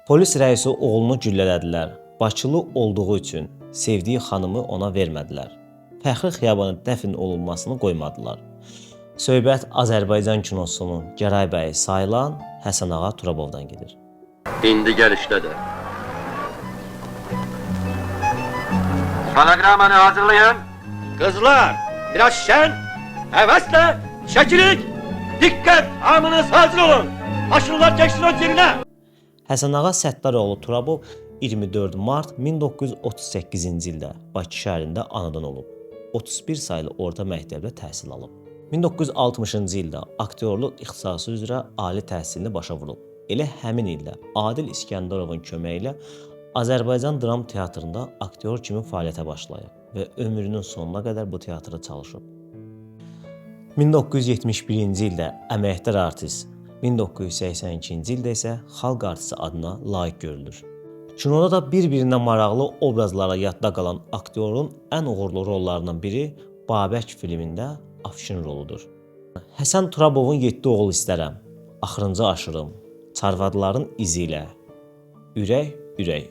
Polis rəisi oğlunu güllələdilər. Bakılı olduğu üçün sevdiyi xanımı ona vermədilər. Fəxri Xiyabanın dəfn olunmasını qoymadılar. Söhbət Azərbaycan kinosunun Gəray bəyi sayılan Həsənağa Turabovdan gedir. İndi gəl işlədə. Fonoqramanı hazırlayın. Kızlar, biraz şen, hevesle, çekilik. Dikkat, hamınız hazır olun. Maşınlar geçsin o yerine. Həsənağa Səttaroğlu Turabov 24 mart 1938-ci ildə Bakı şəhərində anadan olub. 31 saylı orta məktəbdə təhsil alıb. 1960-cı ildə aktyorluq ixtisası üzrə ali təhsilini başa vurub. Elə həmin ildə Adil İskəndarovun köməyi ilə Azərbaycan Dram Teatrında aktyor kimi fəaliyyətə başlayıb və ömrünün sonuna qədər bu teatrda çalışıb. 1971-ci ildə əməkdar artist, 1982-ci ildə isə xalq artisti adına layiq görülür. Kinoda da bir-birindən maraqlı obrazlara yadda qalan aktyorun ən uğurlu rollarından biri Babək filmində Afşin roludur. Həsən Turabovun 7 oğul istərəm, Axırıncı aşırım, Çarvadların izi ilə, Ürək, ürək,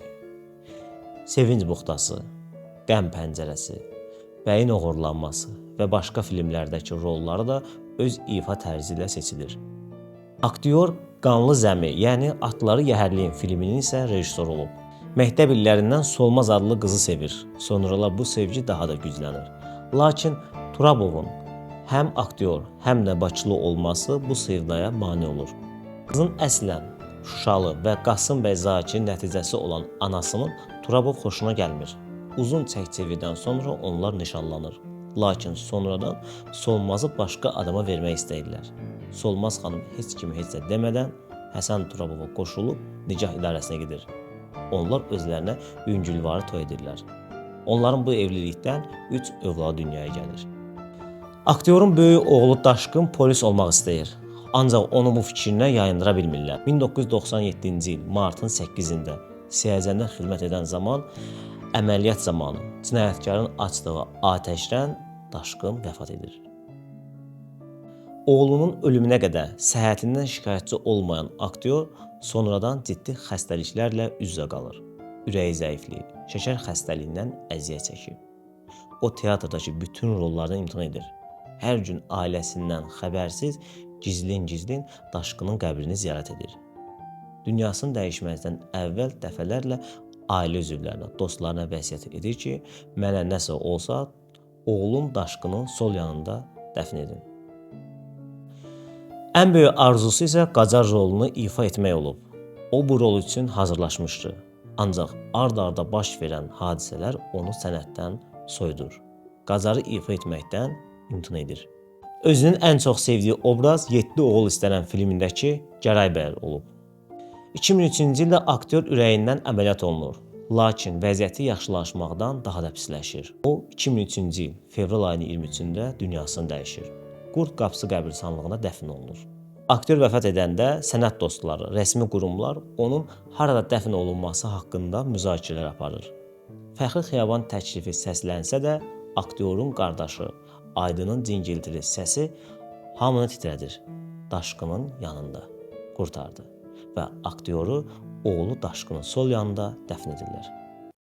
Sevinc buxtası, Qəm pəncərəsi, Bəyin oğurlanması və başqa filmlərdəki rolları da öz ifa tərzi ilə seçilir. Aktyor Qanlı Zəmi, yəni Atları Yəhərləyin filminin isə rejissor olub. Məktəb illərindən Solmaz adlı qızı sevir. Sonralar bu sevgi daha da güclənir. Lakin Turabovun həm aktyor, həm də Bakılı olması bu sevdaya mane olur. Qızın əslən Şuşalı və Qasım bəy Zakir nəticəsi olan anasının Turabov xoşuna gəlmir. Uzun çək-çevirdən sonra onlar nişanlanır. Lakin sonradan Solmazı başqa adama vermək istəyirlər. Solmaz xanım heç kimi heç də demədən Həsən Turabova qoşulub nikah idarəsinə gedir. Onlar özlərinə yüngülvarı toy edirlər. Onların bu evlilikdən 3 övladı dünyaya gəlir. Aktyorun böyük oğlu Daşqın polis olmaq istəyir. Ancaq onu bu fikrinə yayındıra bilmirlər. 1997-ci il martın 8-də Siyəzəndə xidmət edən zaman əməliyyat zamanı cinayətkarın açdığı atəşdən Daşqın vəfat edir. Oğlunun ölümünə qədər səhhətindən şikayətçi olmayan aktyor sonradan ciddi xəstəliklərlə üz-üzə qalır. Ürəyi zəifliyib, şəkər xəstəliyindən əziyyət çəkib. O teatrdakı bütün rollardan imtina edir. Hər gün ailəsindən xəbərsiz gizlin-gizlin Daşqının qəbrini ziyarət edir. Dünyasını dəyişməzdən əvvəl dəfələrlə ailə üzvlərinə, dostlarına vəsiyyət edir ki, mənə nəsə olsa, oğlum Daşqının sol yanında dəfn edin. Ən böyük arzusu isə Qacar rolunu ifa etmək olub. O bu rol üçün hazırlaşmışdı. Ancaq ard-arda baş verən hadisələr onu sənətdən soyudur. Qacarı ifa etməkdən imtina edir. Özünün ən çox sevdiyi obraz 7 oğul istənən filmindəki Gəray bəy olub. 2003-cü ildə aktyor ürəyindən əməliyyat olunur. Lakin vəziyyəti yaxşılaşmaqdan daha da pisləşir. O, 2003-cü il fevral ayının 23-də dünyasını dəyişir. Qurd Qapısı qəbirstanlığına dəfn olunur. Aktyor vəfat edəndə sənət dostları, rəsmi qurumlar onun harada dəfn olunması haqqında müzakirələr aparır. Fəxri Xiyaban təklifi səslənsə də, aktyorun qardaşı Aydının cingiltili səsi hamını titrədir. Daşqının yanında qurtardı və aktyoru oğlu Daşqının sol yanında dəfn edirlər.